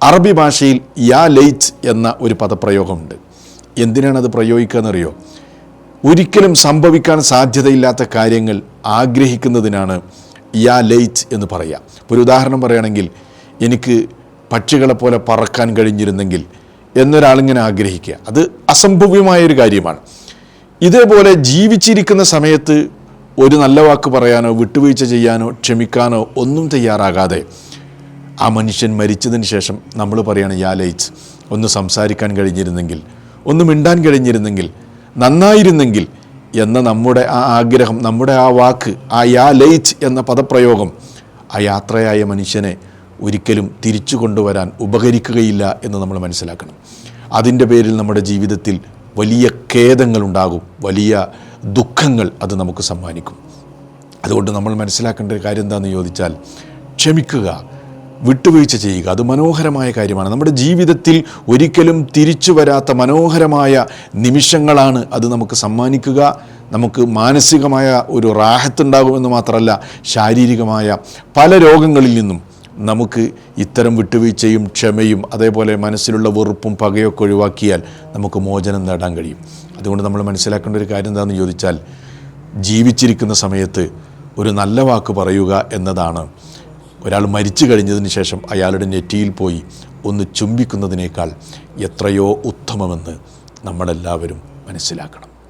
അറബി ഭാഷയിൽ യാ ലൈറ്റ് എന്ന ഒരു പദപ്രയോഗമുണ്ട്. എന്തിനാണത് പ്രയോഗിക്കുക എന്നറിയോ? ഒരിക്കലും സംഭവിക്കാൻ സാധ്യതയില്ലാത്ത കാര്യങ്ങൾ ആഗ്രഹിക്കുന്നതിനാണ് യാ ലൈറ്റ് എന്ന് പറയുക. ഒരു ഉദാഹരണം പറയുകയാണെങ്കിൽ, എനിക്ക് പക്ഷികളെപ്പോലെ പറക്കാൻ കഴിഞ്ഞിരുന്നെങ്കിൽ എന്നൊരാളിങ്ങനെ ആഗ്രഹിക്കുക. അത് അസംഭവ്യമായൊരു കാര്യമാണ്. ഇതേപോലെ ജീവിച്ചിരിക്കുന്ന സമയത്ത് ഒരു നല്ല വാക്ക് പറയാനോ വിട്ടുവീഴ്ച ചെയ്യാനോ ക്ഷമിക്കാനോ ഒന്നും തയ്യാറാകാതെ ആ മനുഷ്യൻ മരിച്ചതിന് ശേഷം നമ്മൾ പറയുകയാണ് യാ ലൈറ്റ്, ഒന്ന് സംസാരിക്കാൻ കഴിഞ്ഞിരുന്നെങ്കിൽ, ഒന്ന് മിണ്ടാൻ കഴിഞ്ഞിരുന്നെങ്കിൽ, നന്നായിരുന്നെങ്കിൽ എന്ന നമ്മുടെ ആ ആഗ്രഹം, നമ്മുടെ ആ വാക്ക്, ആ യാ ലൈറ്റ് എന്ന പദപ്രയോഗം ആ യാത്രയായ മനുഷ്യനെ ഒരിക്കലും തിരിച്ചു കൊണ്ടുവരാൻ ഉപകരിക്കുകയില്ല എന്ന് നമ്മൾ മനസ്സിലാക്കണം. അതിൻ്റെ പേരിൽ നമ്മുടെ ജീവിതത്തിൽ വലിയ ഖേദങ്ങളുണ്ടാകും, വലിയ ദുഃഖങ്ങൾ അത് നമുക്ക് സമ്മാനിക്കും. അതുകൊണ്ട് നമ്മൾ മനസ്സിലാക്കേണ്ട ഒരു കാര്യം എന്താണെന്ന് ചോദിച്ചാൽ, ക്ഷമിക്കുക, വിട്ടുവീഴ്ച ചെയ്യുക. അത് മനോഹരമായ കാര്യമാണ്. നമ്മുടെ ജീവിതത്തിൽ ഒരിക്കലും തിരിച്ചു വരാത്ത മനോഹരമായ നിമിഷങ്ങളാണ് അത് നമുക്ക് സമ്മാനിക്കുക. നമുക്ക് മാനസികമായ ഒരു റാഹത്തുണ്ടാകുമെന്ന് മാത്രമല്ല, ശാരീരികമായ പല രോഗങ്ങളിൽ നിന്നും നമുക്ക് ഇത്തരം വിട്ടുവീഴ്ചയും ക്ഷമയും അതേപോലെ മനസ്സിലുള്ള വെറുപ്പും പകയൊക്കെ ഒഴിവാക്കിയാൽ നമുക്ക് മോചനം നേടാൻ കഴിയും. അതുകൊണ്ട് നമ്മൾ മനസ്സിലാക്കേണ്ട ഒരു കാര്യം എന്താണെന്ന് ചോദിച്ചാൽ, ജീവിച്ചിരിക്കുന്ന സമയത്ത് ഒരു നല്ല വാക്ക് പറയുക എന്നതാണ് ഒരാൾ മരിച്ചു കഴിഞ്ഞതിന് ശേഷം അയാളുടെ നെറ്റിയിൽ പോയി ഒന്ന് ചുംബിക്കുന്നതിനേക്കാൾ എത്രയോ ഉത്തമമെന്ന് നമ്മളെല്ലാവരും മനസ്സിലാക്കണം.